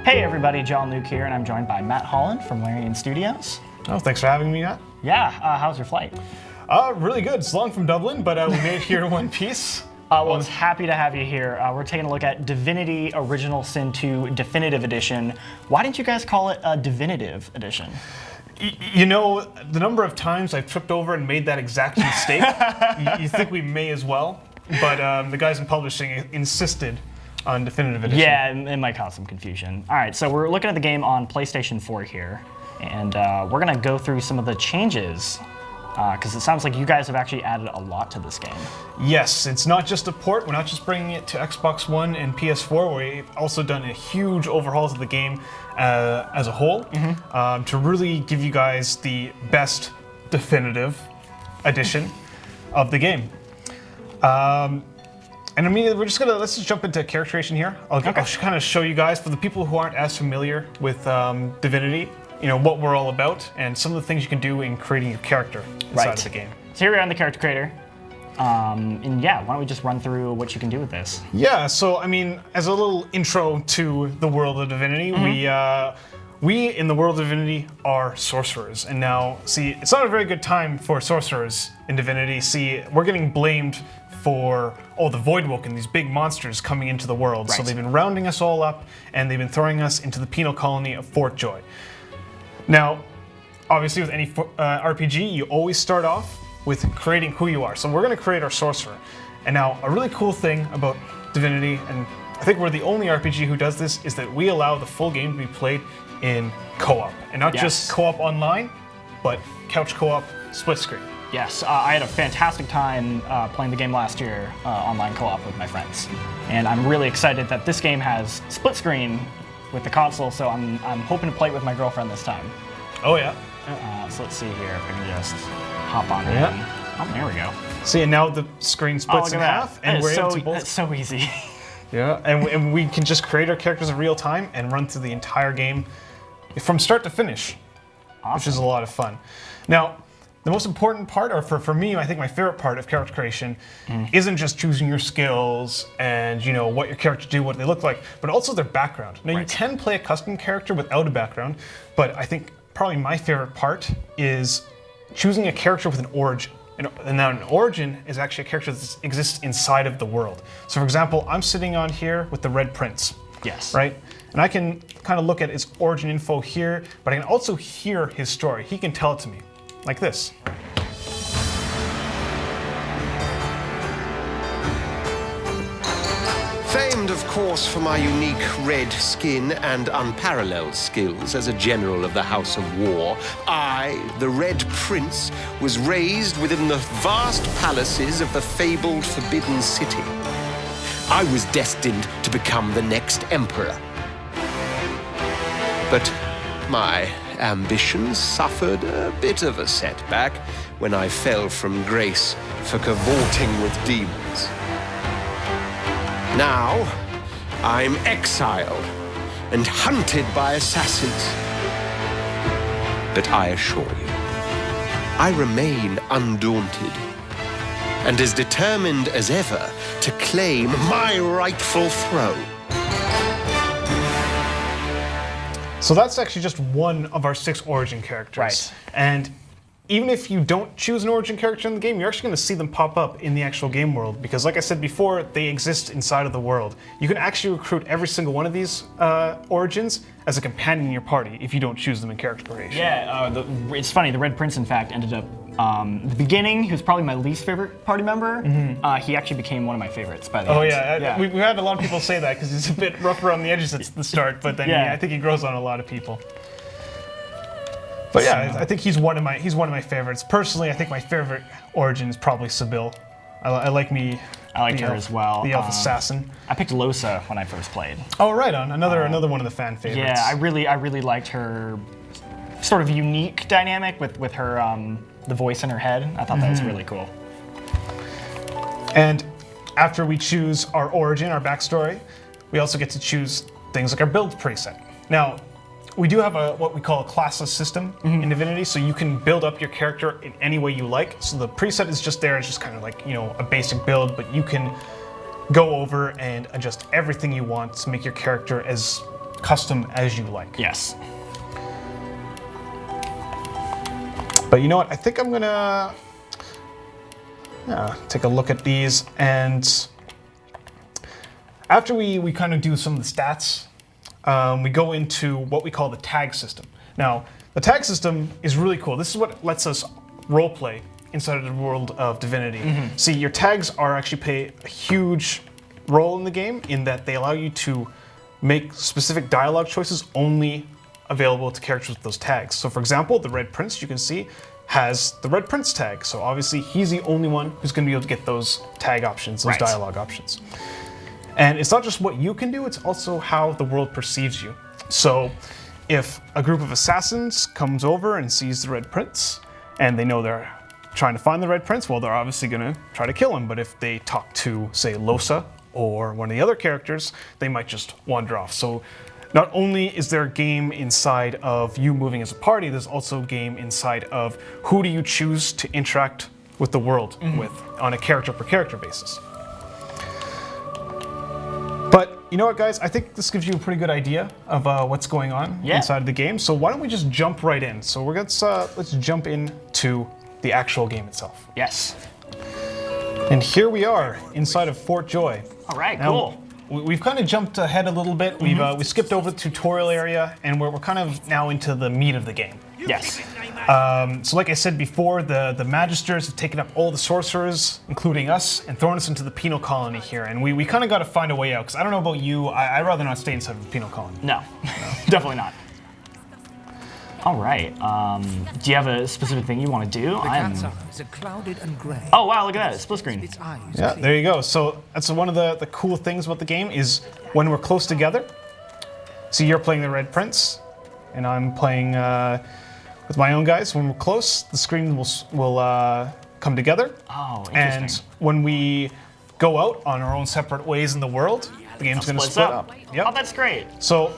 Hey everybody, John Luke here, and I'm joined by Matt Holland from Larian Studios. Oh, thanks for having me, Matt. Yeah, how's your flight? Really good. It's long from Dublin, but we made it here in one piece. Well, it's happy to have you here. We're taking a look at Divinity Original Sin 2 Definitive Edition. Why didn't you guys call it a Definitive Edition? You know, the number of times I've tripped over and made that exact mistake, you think we may as well, but the guys in publishing insisted on Definitive Edition. Yeah, it might cause some confusion. All right, so we're looking at the game on PlayStation 4 here, and we're gonna go through some of the changes, because it sounds like you guys have actually added a lot to this game. Yes, it's not just a port. We're not just bringing it to Xbox One and PS4. We've also done a huge overhauls of the game as a whole to really give you guys the best definitive edition of the game. And I mean, let's just jump into character creation here. I'll kind of show you guys, for the people who aren't as familiar with Divinity, you know, what we're all about and some of the things you can do in creating your character inside of the game. So here we are in the character creator. And yeah, why don't we just run through what you can do with this? Yeah, so I mean, as a little intro to the world of Divinity, we in the world of Divinity are sorcerers. And now, see, it's not a very good time for sorcerers in Divinity. See, we're getting blamed for, the Voidwoken, these big monsters coming into the world. Right. So they've been rounding us all up, and they've been throwing us into the penal colony of Fort Joy. Now, obviously with any RPG, you always start off with creating who you are. So we're going to create our sorcerer. And now, a really cool thing about Divinity, and I think we're the only RPG who does this, is that we allow the full game to be played in co-op. And not just co-op online, but couch co-op, split screen. Yes, I had a fantastic time playing the game last year online co-op with my friends. And I'm really excited that this game has split screen with the console, so I'm hoping to play it with my girlfriend this time. Oh yeah. So let's see here if I can just hop on in. Oh, there we go. See, and now the screen splits in half, and we're able to both. It's so easy. Yeah, and we can just create our characters in real time and run through the entire game from start to finish, which is a lot of fun. Now, the most important part, or for me, I think my favorite part of character creation, isn't just choosing your skills and what your characters do, what they look like, but also their background. Now, you can play a custom character without a background, but I think probably my favorite part is choosing a character with an origin. And now an origin is actually a character that exists inside of the world. So for example, I'm sitting on here with the Red Prince. Yes. Right? And I can kind of look at his origin info here, but I can also hear his story. He can tell it to me, like this. Famed, of course, for my unique red skin and unparalleled skills as a general of the House of War, I, the Red Prince, was raised within the vast palaces of the fabled Forbidden City. I was destined to become the next emperor. But my ambitions suffered a bit of a setback when I fell from grace for cavorting with demons. Now, I'm exiled and hunted by assassins. But I assure you, I remain undaunted and as determined as ever to claim my rightful throne. So that's actually just one of our 6 origin characters. Right. And even if you don't choose an origin character in the game, you're actually going to see them pop up in the actual game world, because like I said before, they exist inside of the world. You can actually recruit every single one of these origins as a companion in your party if you don't choose them in character creation. Yeah, it's funny, the Red Prince, in fact, ended up, the beginning, he was probably my least favorite party member. He actually became one of my favorites by the end. Oh yeah, we've had a lot of people say that, because he's a bit rough around the edges at the start, but then I think he grows on a lot of people. But yeah, I think he's one of my favorites. Personally, I think my favorite origin is probably Sibyl. I like her as well. The elf assassin. I picked Losa when I first played. Oh, right on. Another one of the fan favorites. Yeah, I really liked her sort of unique dynamic with her the voice in her head. I thought that was really cool. And after we choose our origin, our backstory, we also get to choose things like our build preset. Now, we do have what we call a classless system in Divinity, so you can build up your character in any way you like. So the preset is just there, it's just kind of like, a basic build, but you can go over and adjust everything you want to make your character as custom as you like. Yes. But you know what? I think I'm gonna take a look at these, and after we kind of do some of the stats, we go into what we call the tag system. Now, the tag system is really cool. This is what lets us roleplay inside of the world of Divinity. See, your tags are actually play a huge role in the game in that they allow you to make specific dialogue choices only available to characters with those tags. So for example, the Red Prince, you can see, has the Red Prince tag. So obviously he's the only one who's going to be able to get those tag options, those dialogue options. And it's not just what you can do, it's also how the world perceives you. So if a group of assassins comes over and sees the Red Prince, and they know they're trying to find the Red Prince, well, they're obviously going to try to kill him. But if they talk to, say, Losa or one of the other characters, they might just wander off. So not only is there a game inside of you moving as a party, there's also a game inside of who do you choose to interact with the world with on a character per character basis. But you know what, guys? I think this gives you a pretty good idea of what's going on inside of the game. So why don't we just jump right in? So let's jump into the actual game itself. Yes. And here we are inside of Fort Joy. All right, now, cool. We've kind of jumped ahead a little bit. We skipped over the tutorial area, and we're kind of now into the meat of the game. Yes. So like I said before, the Magisters have taken up all the sorcerers, including us, and thrown us into the penal colony here. And we kind of got to find a way out, because I don't know about you, I'd rather not stay inside of the penal colony. No, definitely not. All right. Do you have a specific thing you want to do? Oh wow! Look at that, split screen. Yeah, there you go. So that's one of the cool things about the game is when we're close together. See, you're playing the Red Prince, and I'm playing with my own guys. When we're close, the screen will come together. Oh, interesting. And when we go out on our own separate ways in the world, the game's going to split up. Yep. Oh, that's great. So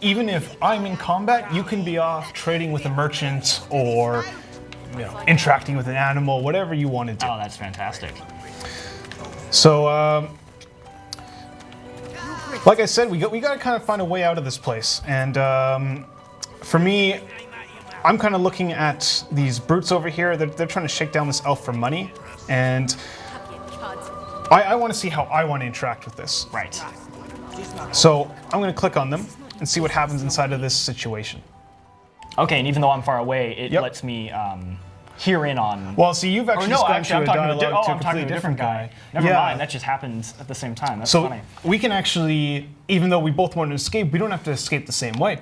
even if I'm in combat, you can be off trading with a merchant or interacting with an animal, whatever you want to do. Oh, that's fantastic. So, like I said, we got to kind of find a way out of this place. And for me, I'm kind of looking at these brutes over here. They're trying to shake down this elf for money, and I want to see how I want to interact with this. Right. So I'm going to click on them and see what happens inside of this situation. Okay, and even though I'm far away, it lets me hear in on... Well, see, you've actually gone through a dialogue to a I'm talking to completely a different guy. guy. Never mind, that just happens at the same time. That's so funny. We can actually, even though we both want to escape, we don't have to escape the same way.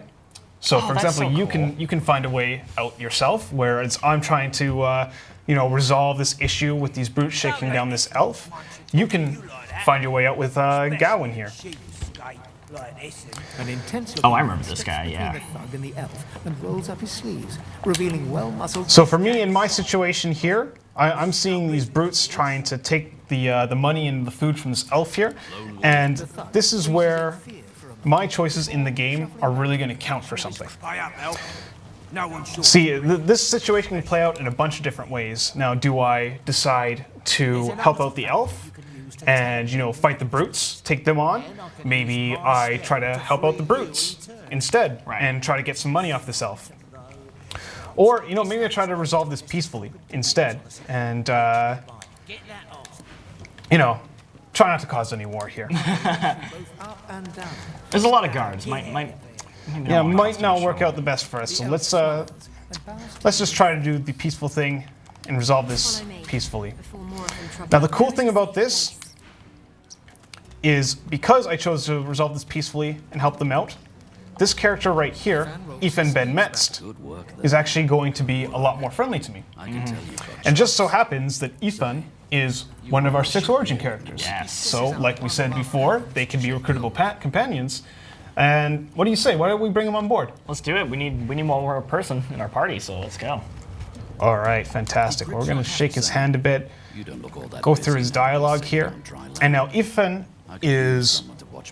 So, for example, you can find a way out yourself, whereas I'm trying to, resolve this issue with these brutes shaking down this elf. You can find your way out with Gawain here. Oh, I remember this guy, yeah. So for me, in my situation here, I'm seeing these brutes trying to take the money and the food from this elf here, and this is where my choices in the game are really going to count for something. See, this situation can play out in a bunch of different ways. Now, do I decide to help out the elf and, fight the brutes, take them on? Maybe I try to help out the brutes instead and try to get some money off this elf. Or, maybe I try to resolve this peacefully instead and, try not to cause any war here. There's a lot of guards. Might not work out the best for us. So let's just try to do the peaceful thing and resolve this peacefully. Now the cool thing about this is because I chose to resolve this peacefully and help them out, this character right here, Ethan Ben Metzt, is actually going to be a lot more friendly to me. And just so happens that Ethan is one of our 6 origin characters. Yes. So, like we said before, they can be recruitable companions. And what do you say? Why don't we bring them on board? Let's do it. We need one more person in our party, so let's go. All right, fantastic. Well, we're going to shake his hand a bit, go through his dialogue here. And now Ethan is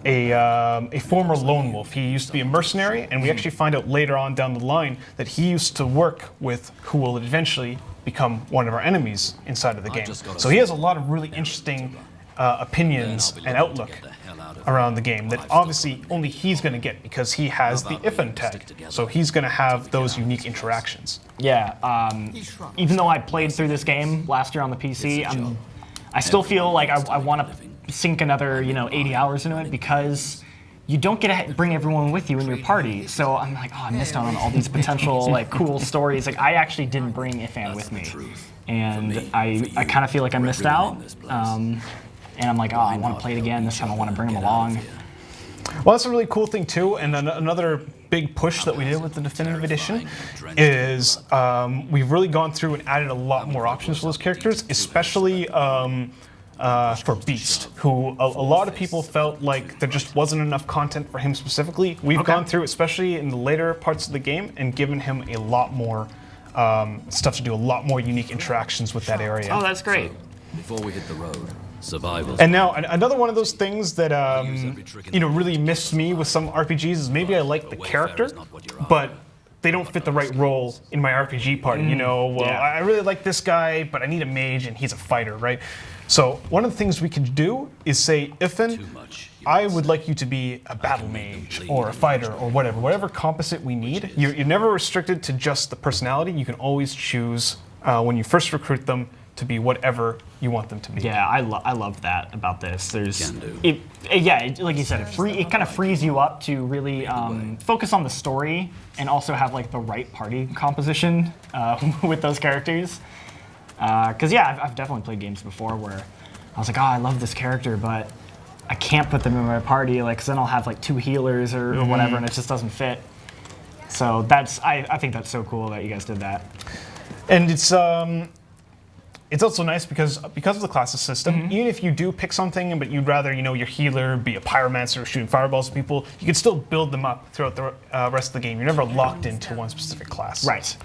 a former lone wolf. He used to be a mercenary, and we actually find out later on down the line that he used to work with who will eventually become one of our enemies inside of the game. So he has a lot of really interesting opinions and outlook. around the game that obviously only he's going to get because he has the Ifan tag. So he's going to have those unique interactions. Yeah, even though I played through this game last year on the PC, I still feel like I want to sink another 80 hours into it because you don't get to bring everyone with you in your party. So I'm like, oh, I missed out on all these potential like cool stories. Like I actually didn't bring Ifan with me, and I kind of feel like I missed out. And I'm like, oh, I want to play it again. This time I want to bring him along. Well, that's a really cool thing too, and another big push that we did with the Definitive Edition is we've really gone through and added a lot more options for those characters, especially for Beast, who a lot of people felt like there just wasn't enough content for him specifically. We've gone through, especially in the later parts of the game, and given him a lot more stuff to do, a lot more unique interactions with that area. Oh, that's great. Before we hit the road, survival. And now another one of those things that really missed me with some RPGs is maybe I like the character, but they don't fit the right role in my RPG party. I really like this guy, but I need a mage and he's a fighter, right? So one of the things we can do is say, Ifan, I would like you to be a battle mage or a fighter or whatever composite we need. You're never restricted to just the personality. You can always choose when you first recruit them to be whatever you want them to be. Yeah, I love that about this. Like you said, it kind of frees you up to really focus on the story and also have like the right party composition with those characters. Because I've definitely played games before where I was like, oh, I love this character, but I can't put them in my party, like, because then I'll have like 2 healers or whatever, and it just doesn't fit. So I think that's so cool that you guys did that. And it's also nice because of the classes system, even if you do pick something, but you'd rather, your healer be a pyromancer shooting fireballs at people, you can still build them up throughout the rest of the game. You're never locked into one specific class. Right.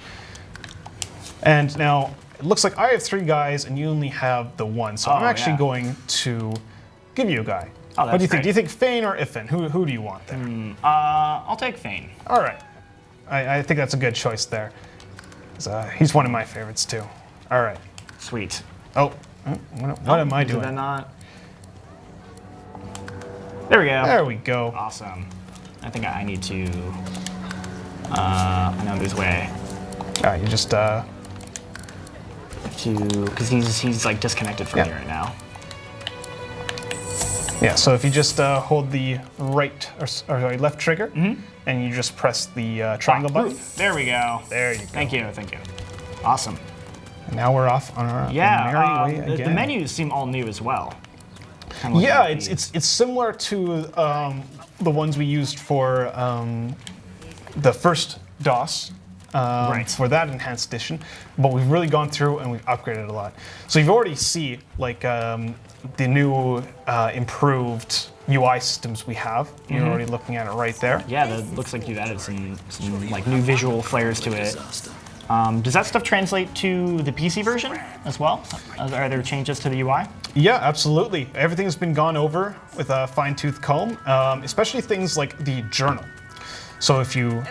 And now, it looks like I have 3 guys and you only have the 1, so I'm actually going to give you a guy. Oh, that's what do you think? great. Do you think Fane or Ifan? Who do you want there? I'll take Fane. All right. I think that's a good choice there. He's one of my favorites too. All right. Sweet. Oh, what am I doing? Did that not? There we go. There we go. Awesome. I think I need to. I know there's a way. You just because he's like disconnected from me right now. Yeah. So if you just hold the right or left trigger, and you just press the triangle button. There we go. There you go. Thank you. Awesome. And now we're off on our merry way again. The menus seem all new as well. Yeah, it's similar to the ones we used for the first DOS for that enhanced edition, but we've really gone through and we've upgraded a lot. So you've already see like the new improved UI systems we have. You're already looking at it right there. Yeah, that looks like you've added some like new visual flares to it. Does that stuff translate to the PC version as well? Are there changes to the UI? Yeah, absolutely. Everything's been gone over with a fine-tooth comb, especially things like the journal. So if you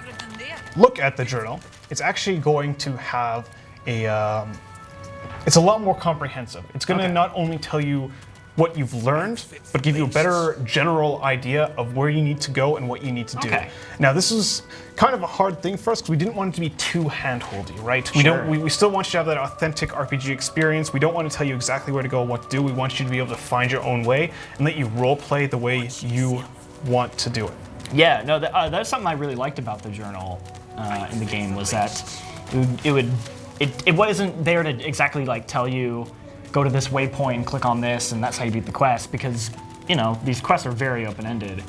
look at the journal, it's actually going to have it's a lot more comprehensive. It's going to not only tell you what you've learned, but give you a better general idea of where you need to go and what you need to do. Now, this is kind of a hard thing for us because we didn't want it to be too hand-holdy, right? We still want you to have that authentic RPG experience. We don't want to tell you exactly where to go, what to do. We want you to be able to find your own way and let you role-play the way you want to do it. Yeah, no, that's something I really liked about the journal in the game was that it wasn't there to exactly like tell you, go to this waypoint, click on this, and that's how you beat the quest, because, these quests are very open-ended.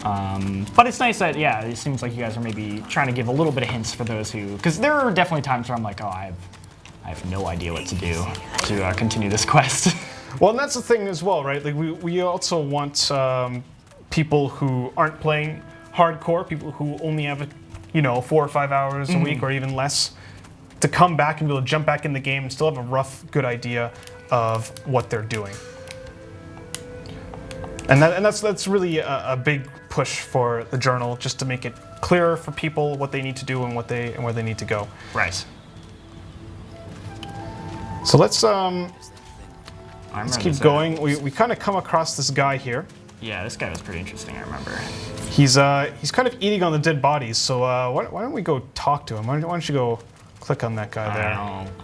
But it's nice that, it seems like you guys are maybe trying to give a little bit of hints for those who, because there are definitely times where I'm like, oh, I have no idea what to do to continue this quest. Well, and that's the thing as well, right? Like we also want people who aren't playing hardcore, people who only have, 4 or 5 hours a week or even less, to come back and be able to jump back in the game and still have a rough, good idea of what they're doing. And that's really a big push for the journal, just to make it clearer for people what they need to do and where they need to go. Right. So let's keep going. We kind of come across this guy here. Yeah, this guy was pretty interesting, I remember. He's kind of eating on the dead bodies, so why don't we go talk to him? Why don't you go click on that guy there?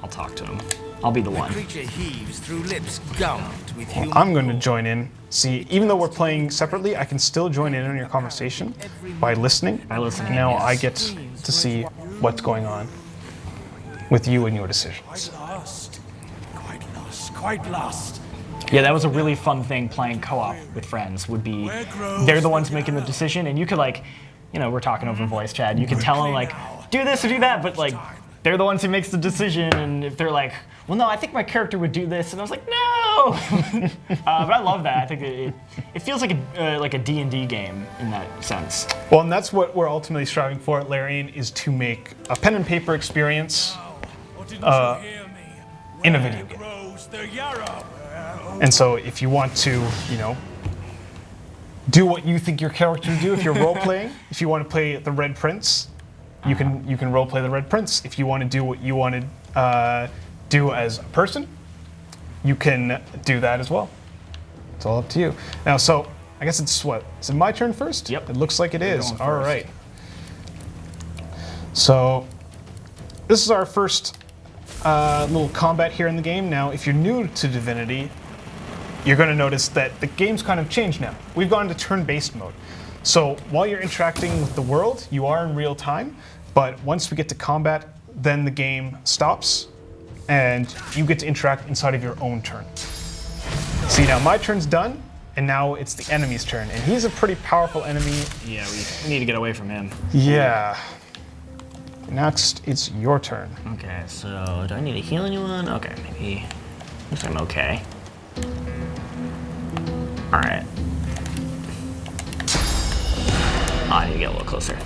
I'll talk to him. I'll be the one. Creature heaves through lips gummed with human I'm going to join in. See, even though we're playing separately, I can still join in on your conversation by listening. By listening, Now yes. I get to see what's going on with you and your decisions. quite lost. Yeah, that was a really fun thing playing co-op with friends, would be they're the ones making the decision, and you could like, you know, we're talking over voice chat, and you can tell them like, do this or do that, but like, they're the ones who makes the decision, and if they're like, well, no, I think my character would do this, and I was like, no! But I love that. I think it feels like a D&D game in that sense. Well, and that's what we're ultimately striving for at Larian, is to make a pen and paper experience in a video game. And so if you want to, you know, do what you think your character would do if you're role-playing, if you want to play the Red Prince, you can role-play the Red Prince. If you want to do what you want to do as a person, you can do that as well. It's all up to you. Now, so I guess it's what? Is it my turn first? Yep. It looks like it You're is. going All first. right. So this is our first little combat here in the game. Now, if you're new to Divinity, you're going to notice that the game's kind of changed now. We've gone to turn-based mode. So while you're interacting with the world, you are in real time, but once we get to combat, then the game stops, and you get to interact inside of your own turn. See, now my turn's done, and now it's the enemy's turn, and he's a pretty powerful enemy. Yeah, we need to get away from him. Yeah. Next, it's your turn. Okay, so do I need to heal anyone? Okay, maybe. Looks like I'm okay. All right. Oh, I need to get a little closer.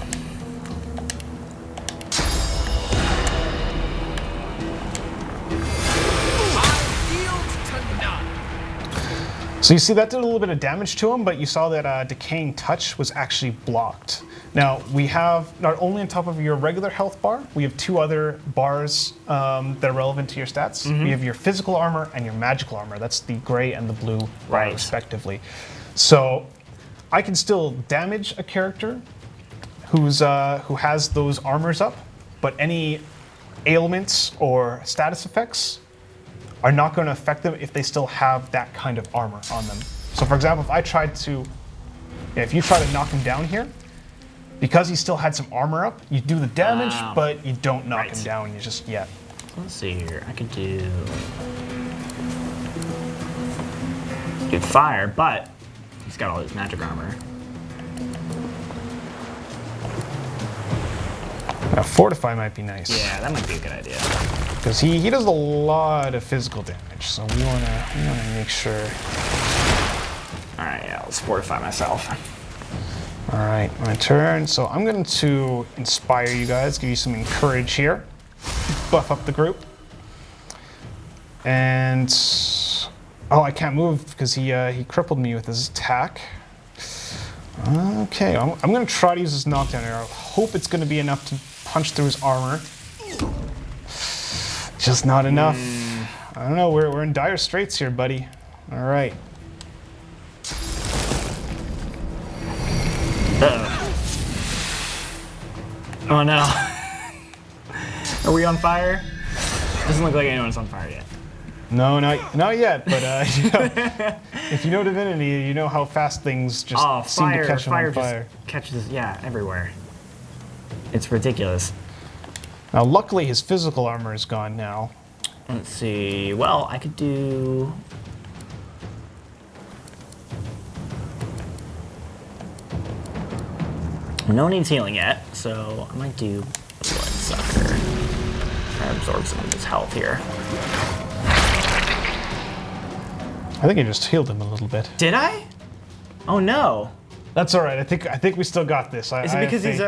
So you see that did a little bit of damage to him, but you saw that Decaying Touch was actually blocked. Now, we have, not only on top of your regular health bar, we have two other bars that are relevant to your stats. We have your physical armor and your magical armor. That's the gray and the blue bar, Right. respectively. So I can still damage a character who has those armors up, but any ailments or status effects are not going to affect them if they still have that kind of armor on them. So for example, if you try to knock him down here, because he still had some armor up, you do the damage, but you don't knock him down, you just, yeah. Let's see here. I could do fire, but he's got all his magic armor. Now, Fortify might be nice. Yeah, that might be a good idea. Because he does a lot of physical damage, so we wanna make sure. All right, yeah, let's fortify myself. All right, my turn. So I'm going to inspire you guys, give you some encourage here, buff up the group. And I can't move because he crippled me with his attack. Okay, I'm going to try to use this knockdown arrow. Hope it's going to be enough to punch through his armor. Just not enough. I don't know. We're in dire straits here, buddy. All right. Oh no. Are we on fire? Doesn't look like anyone's on fire yet. No, not yet. But if you know Divinity, you know how fast things just seem to catch on fire. Just catches, yeah, everywhere. It's ridiculous. Now, luckily, his physical armor is gone now. Let's see. Well, I could do. No needs healing yet, so I might do Bloodsucker. Try to absorb some of his health here. I think I just healed him a little bit. Did I? Oh no. That's all right. I think we still got this. Is it because he's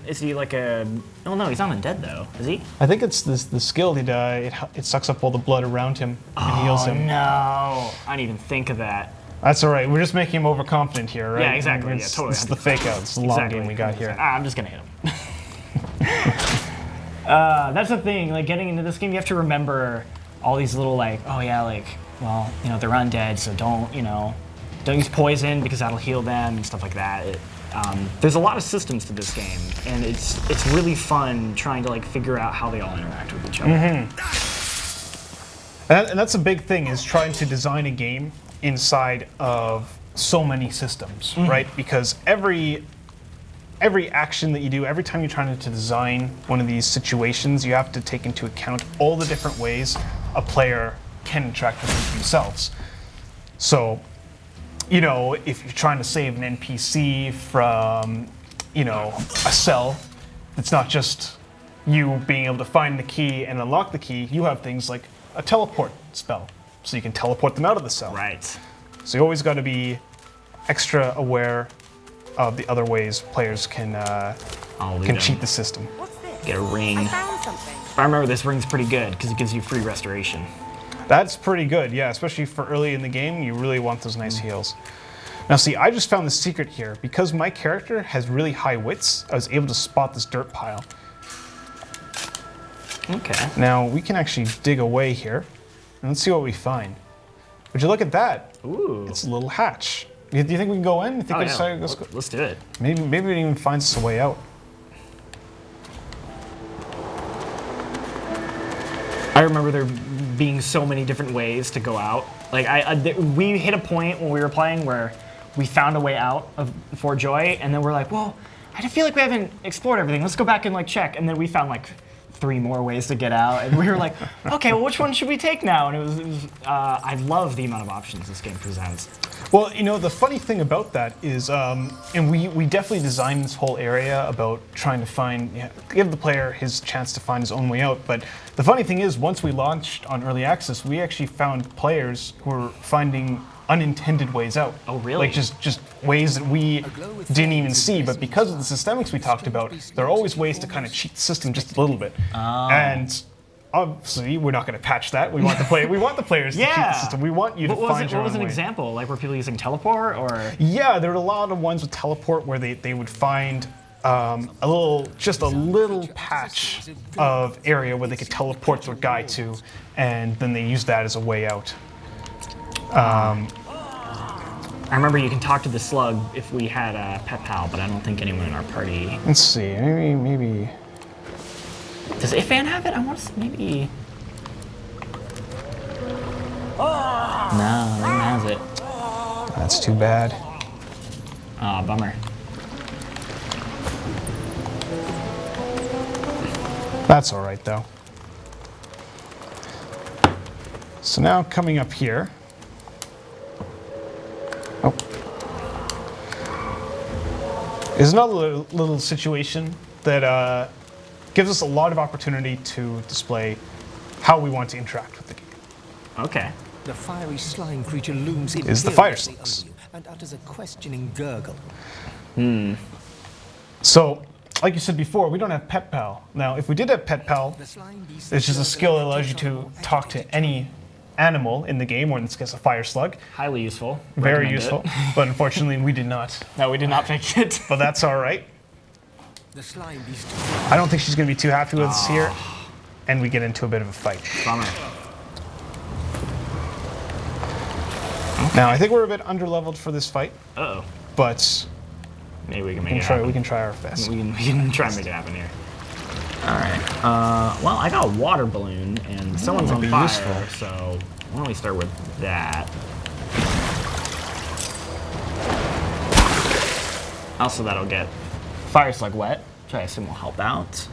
is he like a? Oh no, he's not undead though. Is he? I think it's the skill he does. It sucks up all the blood around him and heals him. Oh no! I didn't even think of that. That's all right. We're just making him overconfident here, right? Yeah, exactly. It's, Yeah, totally. It's the fake out. It's the long game we got here. I'm just gonna hit him. That's the thing. Like getting into this game, you have to remember all these little like, oh yeah, like, well, you know, they're undead, so don't, you know, don't use poison because that'll heal them and stuff like that. There's a lot of systems to this game, and it's really fun trying to like figure out how they all interact with each other. And that's a big thing, is trying to design a game inside of so many systems, right? Because every action that you do, every time you're trying to design one of these situations, you have to take into account all the different ways a player can interact with it themselves. So, you know, if you're trying to save an NPC from, you know, a cell, it's not just you being able to find the key and unlock the key. You have things like a teleport spell, so you can teleport them out of the cell. Right. So you always got to be extra aware of the other ways players can cheat the system. Get a ring. I found something. I remember this ring's pretty good because it gives you free restoration. That's pretty good, yeah, especially for early in the game. You really want those nice heals. Now see, I just found the secret here. Because my character has really high wits, I was able to spot this dirt pile. Okay. Now we can actually dig away here, and let's see what we find. Would you look at that? Ooh. It's a little hatch. Do you think we can go in? You think Oh, we yeah. decide, Let's do it. maybe it even finds us a way out. I remember there being so many different ways to go out. Like we hit a point when we were playing where we found a way out of Fort Joy, and then we're like, well, I feel like we haven't explored everything. Let's go back and like check. And then we found like 3 more ways to get out, and we were like, okay, well, which one should we take now? And it was I love the amount of options this game presents. Well, you know, the funny thing about that is, and we definitely designed this whole area about trying to find, give the player his chance to find his own way out. But the funny thing is, once we launched on Early Access, we actually found players who were finding unintended ways out. Oh, really? Like just ways that we didn't even see. But because of the systemics we talked about, there are always ways to kind of cheat the system just a little bit. And obviously, we're not going to patch that. We want the players to cheat the system. We want you to find your own way. What was an example? Like, were people using teleport or? Yeah, there were a lot of ones with teleport where they would find just a little patch of area where they could teleport their guy to, and then they use that as a way out. I remember you can talk to the slug if we had a pet pal, but I don't think anyone in our party. Let's see, maybe. Does Ifan have it? I want to maybe. No, no one has it. That's too bad. Aw, bummer. That's all right though. So now coming up here. Oh. Is another little situation that gives us a lot of opportunity to display how we want to interact with the game. Okay. The fiery slime creature looms Is the fire imperiously slugs. over you and utters a questioning gurgle. So, like you said before, we don't have Pet Pal. Now, if we did have Pet Pal, The slime beast it's just a skill that allows you to talk to any animal in the game, or in this case, a fire slug. Highly useful. Very Recommend useful, it. but unfortunately, we did not. No, we did not pick it. But that's all right. The slime beast. I don't think she's going to be too happy with us here, and we get into a bit of a fight. Bummer. Now, I think we're a bit underleveled for this fight, Uh-oh. but Maybe we can we make can it try. happen. We can try our best. We can try and make it happen here. All right. Well, I got a water balloon, and someone's on be fire, useful. so why don't we start with that? Also, that'll get fire slug wet, which I assume will help out.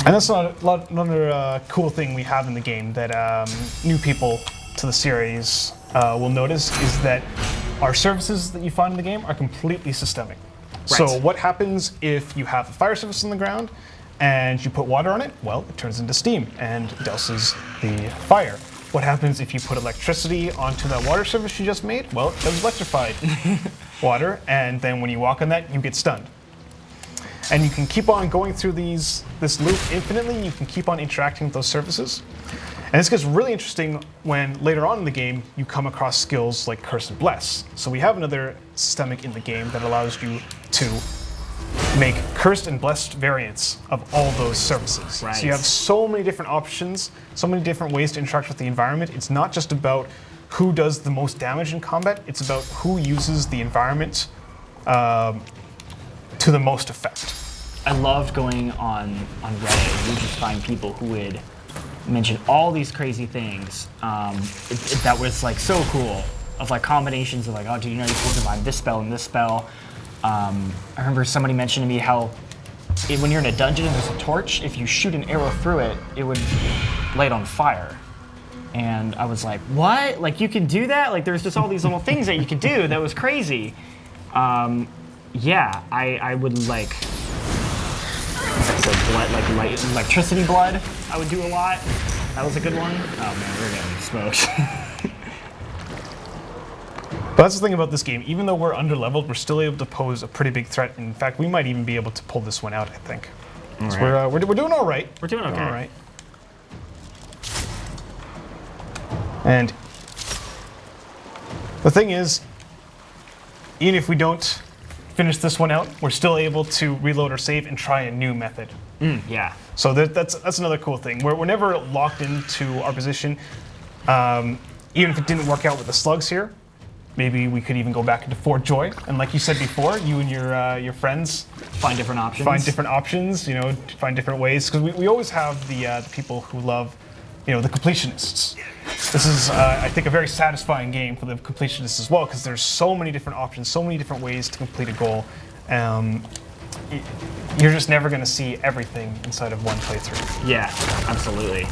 And that's another cool thing we have in the game that new people to the series will notice is that our services that you find in the game are completely systemic. So Right. what happens if you have a fire surface on the ground and you put water on it? Well, it turns into steam and douses the fire. What happens if you put electricity onto that water surface you just made? Well, it does electrified water, and then when you walk on that, you get stunned. And you can keep on going through this loop infinitely. You can keep on interacting with those surfaces. And this gets really interesting when later on in the game you come across skills like Curse and Bless. So we have another systemic in the game that allows you to make cursed and blessed variants of all those surfaces. Right. So you have so many different options, so many different ways to interact with the environment. It's not just about who does the most damage in combat. It's about who uses the environment to the most effect. I loved going on Reddit. You just find people who would mention all these crazy things that was like so cool, of like combinations of like, oh, do you know you can combine this spell and this spell? I remember somebody mentioned to me how when you're in a dungeon and there's a torch, if you shoot an arrow through it, it would light on fire. And I was like, what? Like you can do that? Like there's just all these little things that you could do. That was crazy. Yeah, I would like blood, like electricity blood. I would do a lot. That was a good one. Oh man, we're getting smoked. But that's the thing about this game. Even though we're underleveled, we're still able to pose a pretty big threat. In fact, we might even be able to pull this one out, I think. So we're doing all right. We're doing okay. All right. And the thing is, even if we don't finish this one out, we're still able to reload our save and try a new method. Yeah. So that's another cool thing. We're never locked into our position. Even if it didn't work out with the slugs here, maybe we could even go back into Fort Joy. And like you said before, you and your friends Find different options. find different options. You know, find different ways, because we always have the people who love, you know, the completionists. This is, I think, a very satisfying game for the completionists as well, because there's so many different options, so many different ways to complete a goal. You're just never going to see everything inside of one playthrough. Yeah, absolutely.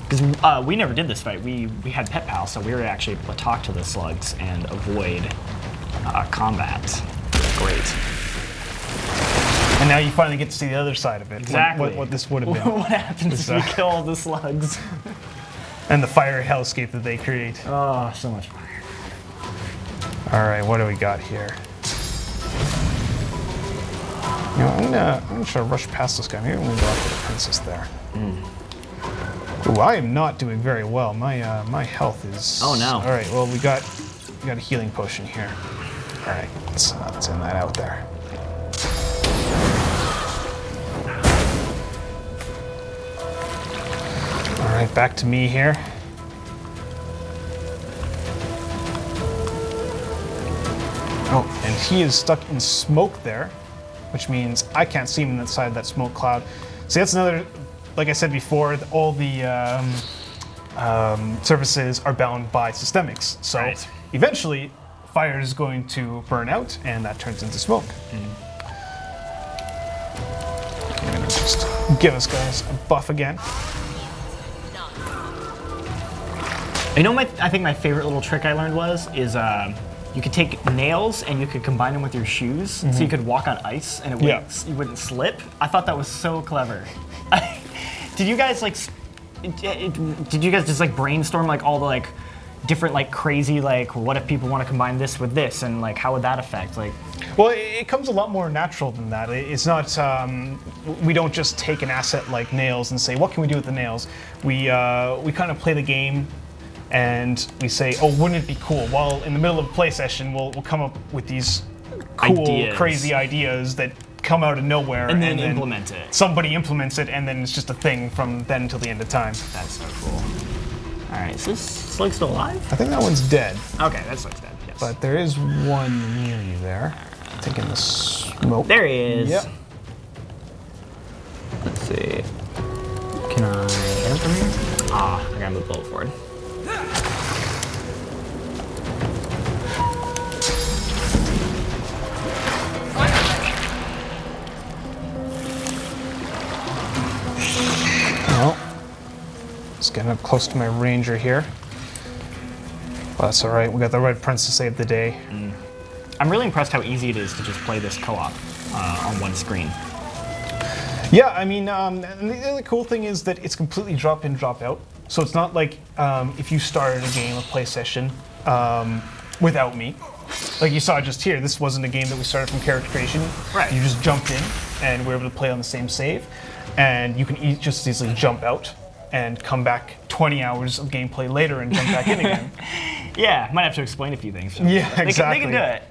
Because we never did this fight. We had Pet Pal, so we were actually able to talk to the slugs and avoid combat. Great. And now you finally get to see the other side of it. Exactly. What this would have been. What happens if we kill all the slugs? And the fire hellscape that they create. Oh, so much fire. All right, what do we got here? You know, I'm gonna try to rush past this guy. Maybe we'll go after the princess there. Ooh, I am not doing very well. My health is. Oh no! All right, well we got a healing potion here. All right, let's end that out there. All right, back to me here. Oh, and he is stuck in smoke there, which means I can't see him inside that smoke cloud. See, that's another, like I said before, all the surfaces are bound by systemics. So Right. eventually, fire is going to burn out, and that turns into smoke. I'm gonna just give us guys a buff again. You know, I think my favorite little trick I learned is you could take nails and you could combine them with your shoes, so you could walk on ice and you wouldn't slip. I thought that was so clever. Did you guys did you guys just like brainstorm like all the like different like crazy like what if people want to combine this with this and like how would that affect like? Well, it comes a lot more natural than that. It's not, we don't just take an asset like nails and say, what can we do with the nails? We kind of play the game and we say, oh, wouldn't it be cool? While in the middle of a play session, we'll come up with these cool, crazy ideas that come out of nowhere. And then implement it. Somebody implements it, and then it's just a thing from then until the end of time. That's so cool. All right, is this slug still alive? I think that one's dead. Okay, that slug's dead, yes. But there is one near you there. I think in the smoke. There he is. Yep. Let's see. Can I hit him from here? Ah, I gotta move a little forward. Well, just getting up close to my ranger here. Well, that's all right. We got the Red Prince to save the day. I'm really impressed how easy it is to just play this co-op on one screen. Yeah, I mean, and the other cool thing is that it's completely drop in, drop out. So it's not like if you started a game, a play session, without me. Like you saw just here, this wasn't a game that we started from character creation. Right. You just jumped in, and we're able to play on the same save. And you can just as easily jump out and come back 20 hours of gameplay later and jump back in again. Yeah, might have to explain a few things. So Yeah, exactly. They can do it.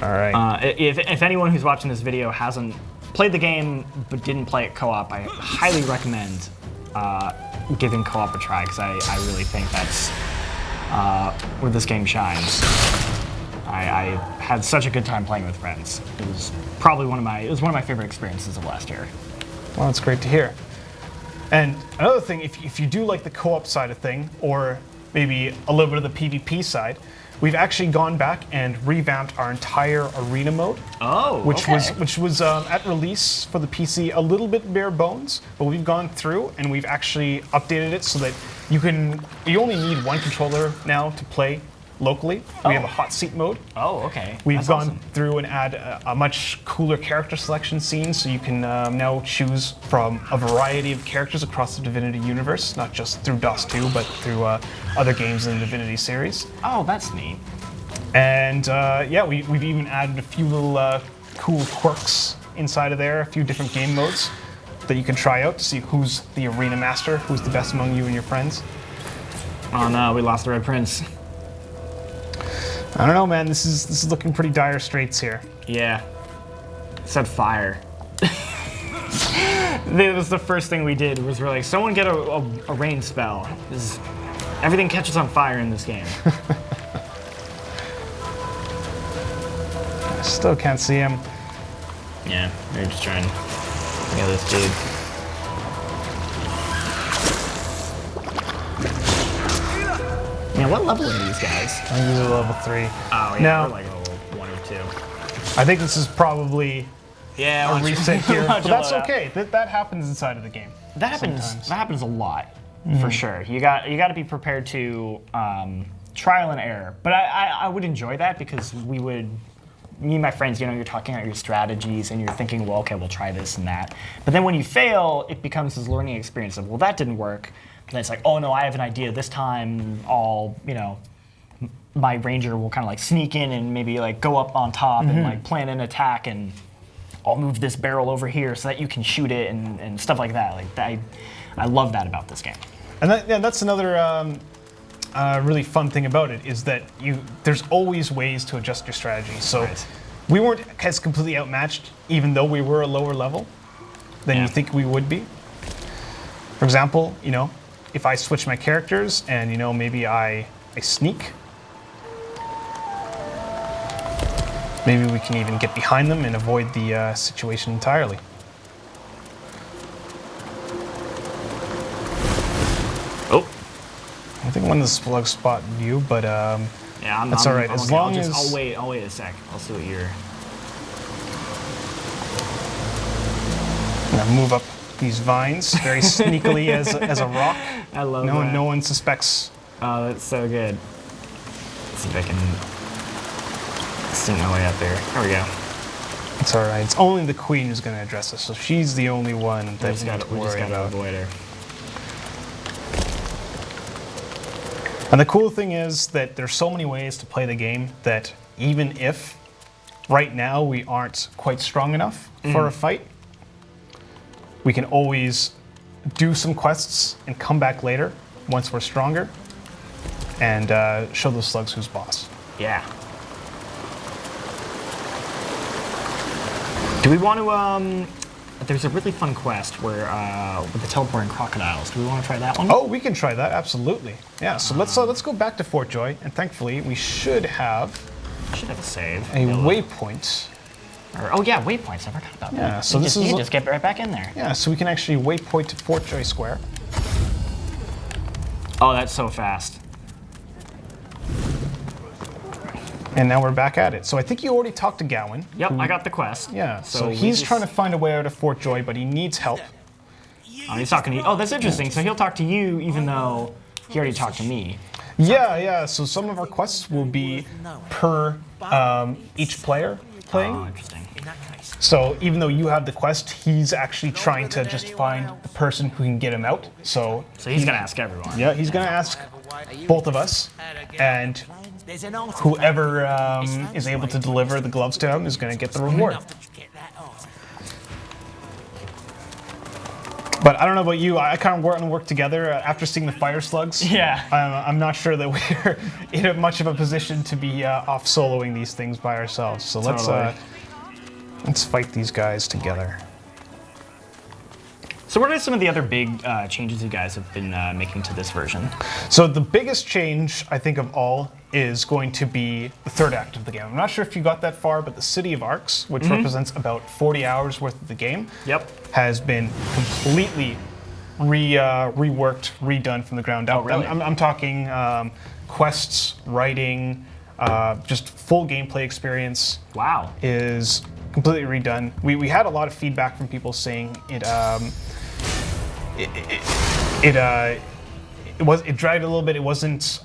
All right. If anyone who's watching this video hasn't played the game but didn't play it co-op, I highly recommend giving co-op a try because I really think that's where this game shines. I had such a good time playing with friends. It was probably one of my favorite experiences of last year. Well, that's great to hear. And another thing, if you do like the co-op side of thing, or maybe a little bit of the PvP side, we've actually gone back and revamped our entire arena mode. Oh, which was at release for the PC a little bit bare bones, but we've gone through and we've actually updated it so that you only need one controller now to play locally. We have a hot seat mode. Oh, okay. We've gone through and add a much cooler character selection scene, so you can now choose from a variety of characters across the Divinity universe, not just through DOS 2, but through other games in the Divinity series. Oh, that's neat. And yeah, we've even added a few little cool quirks inside of there, a few different game modes that you can try out to see who's the arena master, who's the best among you and your friends. Oh no, we lost the Red Prince. I don't know, man. This is looking pretty dire straits here. Yeah. It said fire. That was the first thing we did. Was we're like, someone get a rain spell. Everything catches on fire in this game. I still can't see him. Yeah, they're just trying to get this dude. Man, what level are these guys? I think these are level 3. Oh, yeah, Now, we're like level 1 or 2. I think this is probably Yeah, a reset here, but that's load out. okay. That happens inside of the game. That happens. sometimes. That happens a lot, for sure. You got to be prepared to trial and error. But I would enjoy that because me and my friends, you're talking about your strategies and you're thinking, well, okay, we'll try this and that. But then when you fail, it becomes this learning experience of, well, that didn't work. And then it's like, oh no, I have an idea. This time, my ranger will kind of like sneak in and maybe like go up on top and like plan an attack, and I'll move this barrel over here so that you can shoot it and stuff like that. Like I love that about this game. And that's another really fun thing about it is that there's always ways to adjust your strategy. So we weren't as completely outmatched, even though we were a lower level than you think we would be. For example, if I switch my characters and maybe I sneak, maybe we can even get behind them and avoid the situation entirely. Oh. I think one of the slugs spot you, but Yeah, that's all right. I'm As okay. long as I'll wait a sec. I'll see what you're. I'm gonna move up these vines very sneakily as a rock. I love that. No one suspects. Oh, that's so good. Let's see if I can sneak my way up there. There we go. It's all right. It's only the queen who's going to address us, so she's the only one that we need to We just worry gotta about. avoid her. And the cool thing is that there's so many ways to play the game that even if right now we aren't quite strong enough for a fight, we can always do some quests and come back later once we're stronger and show those slugs who's boss. Yeah. Do we want to? There's a really fun quest where with the teleporting crocodiles. Do we want to try that one? Oh, we can try that, absolutely. Yeah, so let's go back to Fort Joy, and thankfully we should have Should have a save. a waypoint. Oh yeah, waypoints. I forgot about that. Yeah, so you this just, is you just get right back in there. Yeah, so we can actually waypoint to Fort Joy Square. Oh, that's so fast. And now we're back at it. So I think you already talked to Gowan. Yep, I got the quest. Yeah, so we he's just- trying to find a way out of Fort Joy, but he needs help. Oh, he's talking to you. Oh, that's interesting. So he'll talk to you even though he already talked to me. Yeah, so some of our quests will be per each player playing. Oh, interesting. So even though you have the quest, he's actually trying to just find the person who can get him out. So he's gonna ask everyone. yeah, he's gonna ask both of us, and whoever is able to deliver the gloves to him is gonna get the reward. But I don't know about you, I kind of want to work together after seeing the fire slugs. Yeah. I'm not sure that we're in much of a position to be off soloing these things by ourselves. So let's fight these guys together. So what are some of the other big changes you guys have been making to this version? So the biggest change, I think, of all is going to be the third act of the game. I'm not sure if you got that far, but the City of Arcs, which represents about 40 hours worth of the game, has been completely reworked, redone from the ground up. Oh, really? I'm talking quests, writing, just full gameplay experience. Wow. Is completely redone. We had a lot of feedback from people saying it dragged a little bit. It wasn't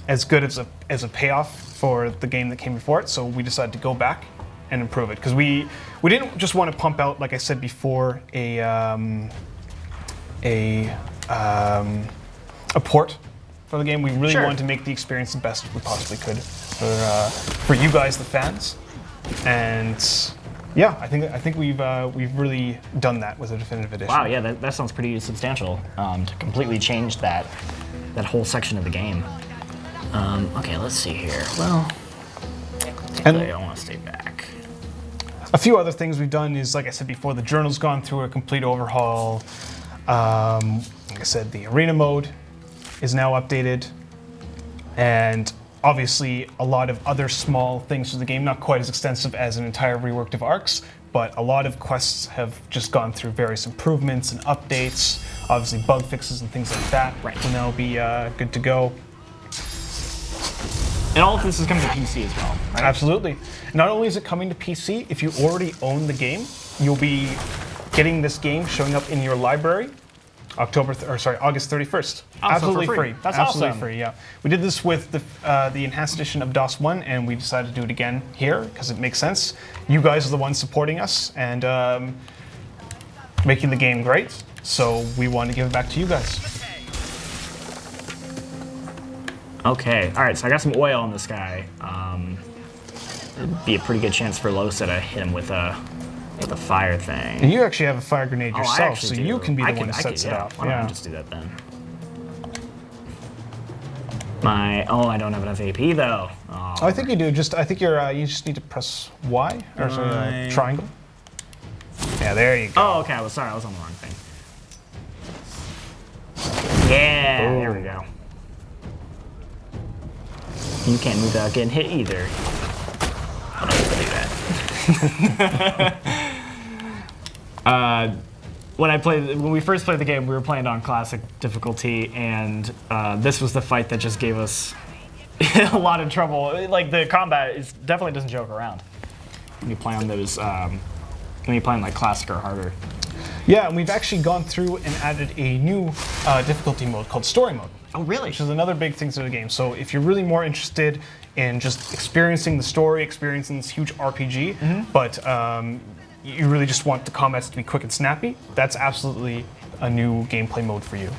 as good as a payoff for the game that came before it. So we decided to go back and improve it because we didn't just want to pump out, like I said before, a port for the game. We really wanted to make the experience the best we possibly could for you guys, the fans. And yeah, I think we've really done that with the definitive edition. Wow, yeah, that sounds pretty substantial to completely change that whole section of the game. Okay, let's see here. Well, I don't want to stay back. A few other things we've done is, like I said before, the journal's gone through a complete overhaul. Like I said, the arena mode is now updated, and obviously a lot of other small things to the game, not quite as extensive as an entire reworked of Arcs, but a lot of quests have just gone through various improvements and updates. Obviously bug fixes and things like that will now be good to go. And all of this is coming to PC as well, right? Absolutely. Not only is it coming to PC, if you already own the game, you'll be getting this game showing up in your library August 31st. Absolutely for free. That's absolutely awesome. free. Yeah, we did this with the enhanced edition of DOS 1, and we decided to do it again here because it makes sense. You guys are the ones supporting us and making the game great, so we want to give it back to you guys. Okay, all right. So I got some oil on this guy. It'd be a pretty good chance for Losa to hit him with a fire thing. And you actually have a fire grenade yourself, so do. you can be the one who sets it off. Why don't I just do that then? I don't have enough AP though. Oh, I think you do. I think you just need to press Y or triangle. Yeah, there you go. Oh, okay. I was on the wrong thing. Yeah, there we go. You can't move without getting hit either. I don't have to do that. When we first played the game, we were playing on classic difficulty, and this was the fight that just gave us a lot of trouble. Like the combat definitely doesn't joke around when you play on those. When you play on like classic or harder. Yeah, and we've actually gone through and added a new difficulty mode called Story Mode. Oh, really? Which is another big thing to the game. So if you're really more interested in just experiencing the story, experiencing this huge RPG, but you really just want the combats to be quick and snappy, that's absolutely a new gameplay mode for you.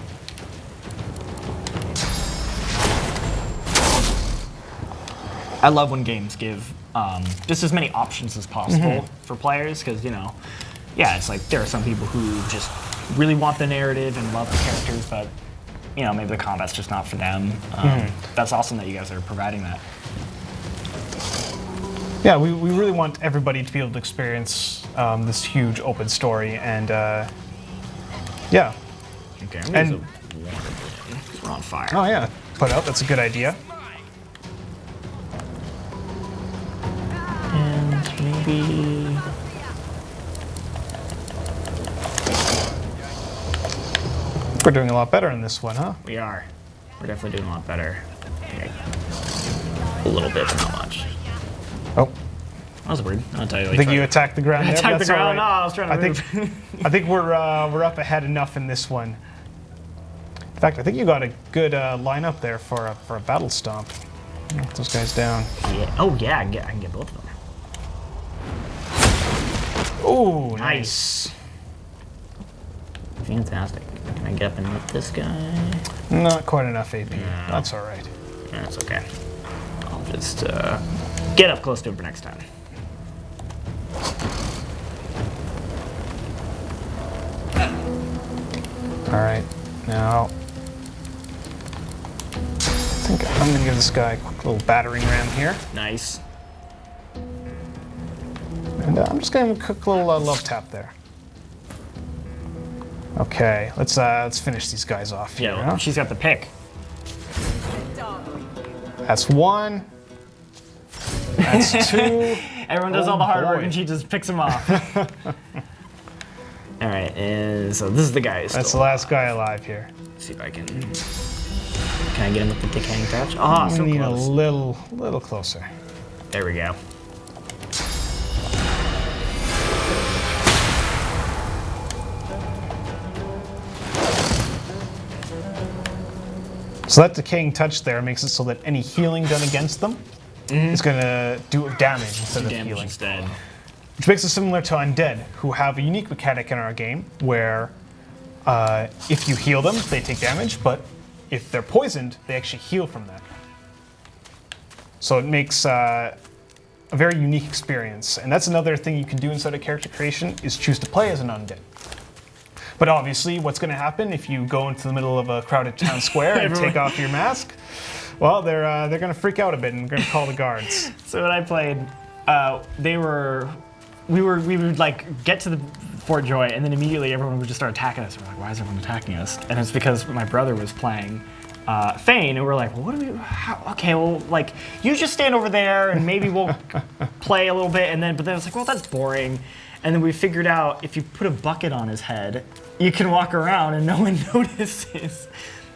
I love when games give just as many options as possible for players, because it's like there are some people who just really want the narrative and love the characters, but maybe the combat's just not for them. That's awesome that you guys are providing that. Yeah, we really want everybody to be able to experience this huge open story, and yeah. Okay, I'm gonna use a water balloon, 'cause we're on fire. Oh yeah, put out. That's a good idea. And maybe. We're doing a lot better in this one, huh? We are. We're definitely doing a lot better. Okay. A little bit, but not much. Oh. That was weird. I'll tell you later. I think you attacked the ground there. Attacked the That's all ground? right. No, I was trying to move. I think we're up ahead enough in this one. In fact, I think you got a good line up there for a battle stomp. Get those guys down. Yeah. Oh yeah, I can get both of them. Oh, Nice. Fantastic. Can I get up and hit this guy? Not quite enough AP. No. That's all right. That's okay. I'll just get up close to him for next time. All right. Now, I think I'm going to give this guy a quick little battering ram here. Nice. And I'm just going to give him a quick little love tap there. Okay, let's finish these guys off here. Yeah, huh? she's got the pick. That's 1. That's 2. Everyone does Oh, all the hard work boy. and she just picks them off. All right, and so this is the guy. Who's That's the still last guy alive here. Let's see if I can. Can I get him with the decaying touch? Ah, so We need close. a little closer. There we go. So that decaying touch there makes it so that any healing done against them is going to do damage instead of Damage healing. instead. Which makes it similar to Undead, who have a unique mechanic in our game where if you heal them, they take damage, but if they're poisoned, they actually heal from that. So it makes a very unique experience. And that's another thing you can do inside of character creation is choose to play as an Undead. But obviously, what's going to happen if you go into the middle of a crowded town square and take off your mask? Well, they're going to freak out a bit and going to call the guards. So when I played, we would like get to the Fort Joy, and then immediately everyone would just start attacking us. We're like, why is everyone attacking us? And it's because my brother was playing Fane, and we're like, well, what do we? Okay, well, like you just stand over there, and maybe we'll play a little bit, and then but then it's like, well, that's boring. And then we figured out if you put a bucket on his head, you can walk around and no one notices.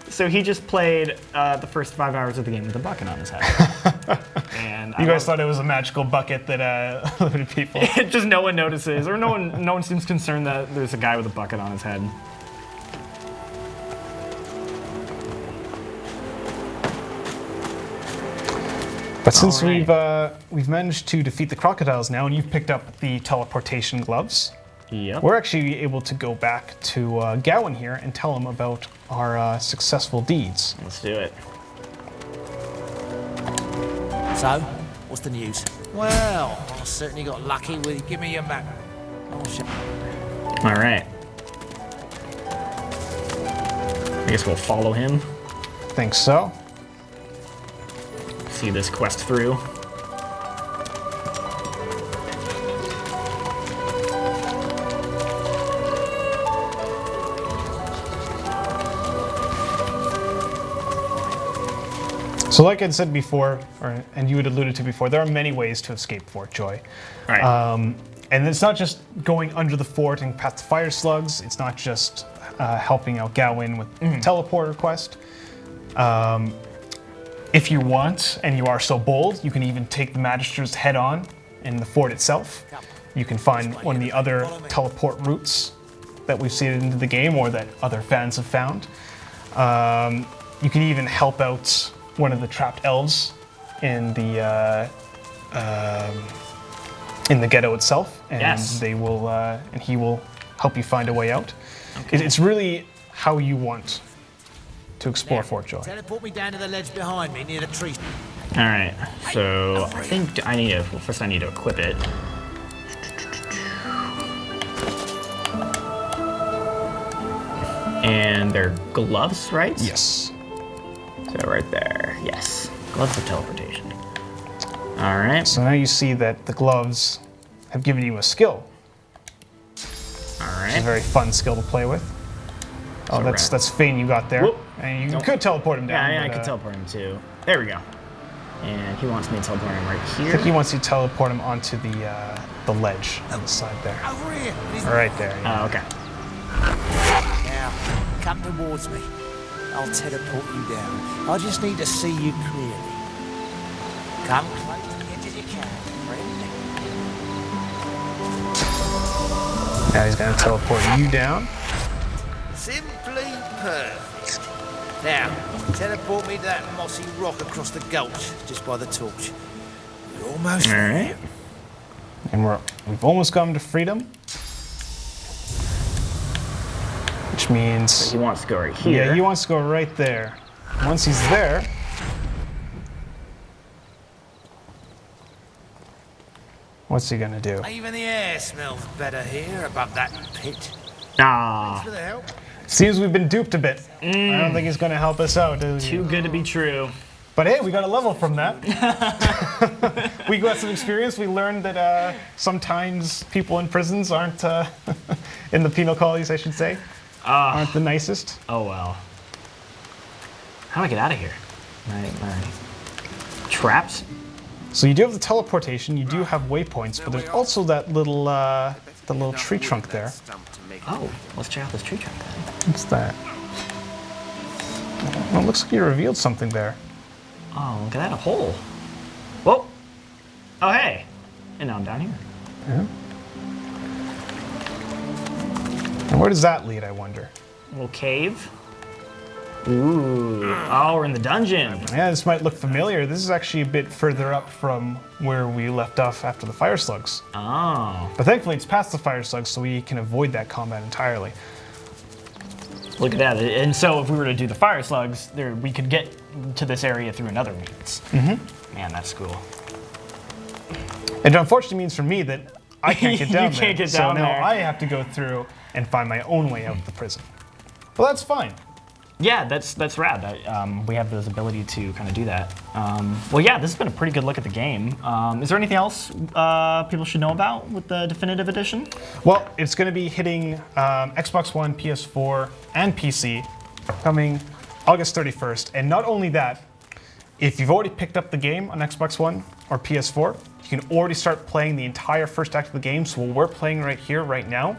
So he just played the first 5 hours of the game with a bucket on his head. And You guys thought it was a magical bucket that limited people. just no one notices, or no one seems concerned that there's a guy with a bucket on his head. But since All we've managed to defeat the crocodiles now, and you've picked up the teleportation gloves, Yep. we're actually able to go back to Gowan here and tell him about our successful deeds. Let's do it. So, what's the news? Well, I certainly got lucky with. Give me your map. Oh, shit. All right. I guess we'll follow him. Think so. See this quest through. So like I'd said before, and you had alluded to before, there are many ways to escape Fort Joy. All right. And it's not just going under the fort and past the fire slugs. It's not just helping out Gawain with the teleporter quest. If you want, and you are so bold, you can even take the Magister's head on in the fort itself. You can find one of the other teleport routes that we've seen into the game or that other fans have found. You can even help out one of the trapped elves in the ghetto itself, and Yes. they will, and he will help you find a way out. It's really how you want to explore Fort Joy. Teleport me down to the ledge behind me near the tree. All right. So I think I need to. Well, first I need to equip it. And they're gloves, right? Yes. So right there. Yes. Gloves for teleportation. All right. So now you see that the gloves have given you a skill. All It's a right. very fun skill to play with. Oh, So that's Fane you got there. Whoop. And you could teleport him down. Yeah, I but, could teleport him too. There we go. And he wants me to teleport him right I here. think he wants you to teleport him onto the ledge on the side there. Over here. Right there. Yeah. Oh, okay. Now, come towards me. I'll teleport you down. I just need to see you clearly. Come close to the edge as you can, friend. Now he's gonna teleport you down. Simply perfect. Now, teleport me to that mossy rock across the gulch, just by the torch. You're almost All there. right. And we've almost come to freedom. Which means, He wants to go right here. yeah, he wants to go right there. Once he's there, what's he gonna do? Even the air smells better here above that pit. Ah, For the help. Seems we've been duped a bit. I don't think he's gonna help us out. too good to be true. But hey, we got a level from that. We got some experience. We learned that sometimes people in prisons aren't, in the penal colonies, I should say, aren't the nicest. Oh well. How do I get out of here? My traps? So you do have the teleportation, you do have waypoints, but there's also that little the little tree trunk there. Oh, let's check out this tree trunk then. What's that? Well, it looks like you revealed something there. Oh, look at that, a hole. Whoa. Oh, hey. And now I'm down here. Yeah. And where does that lead, I wonder? A little cave. Ooh. Oh, we're in the dungeon. Yeah, this might look familiar. This is actually a bit further up from where we left off after the fire slugs. Oh. But thankfully, it's past the fire slugs, so we can avoid that combat entirely. Look at that. And so if we were to do the fire slugs, we could get to this area through another means. Mm-hmm. Man, that's cool. It unfortunately means for me that I can't get down You there. can't get so down now there. I have to go through and find my own way out of the prison. Well, that's fine. Yeah, that's rad. We have this ability to kind of do that. Well, yeah, this has been a pretty good look at the game. Is there anything else people should know about with the Definitive Edition? Well, it's going to be hitting Xbox One, PS4, and PC coming August 31st. And not only that, if you've already picked up the game on Xbox One or PS4, you can already start playing the entire first act of the game. So what we're playing right here, right now,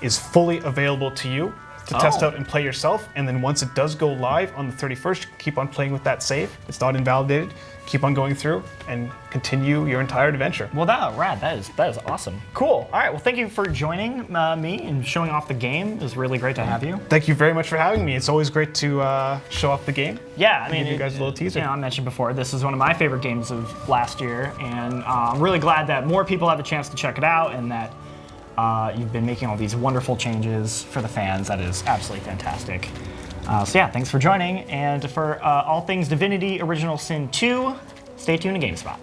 is fully available to you to test out and play yourself. And then once it does go live on the 31st, keep on playing with that save. It's not invalidated. Keep on going through and continue your entire adventure. Well, rad. That is awesome. Cool. All right. Well, thank you for joining me and showing off the game. It was really great to have you. Thank you very much for having me. It's always great to show off the game. Yeah, I mean, give you guys a little teaser. You know, I mentioned before, this is one of my favorite games of last year, and I'm really glad that more people have a chance to check it out, and that you've been making all these wonderful changes for the fans. That is absolutely fantastic. So yeah, thanks for joining, and for all things Divinity Original Sin 2, stay tuned to GameSpot.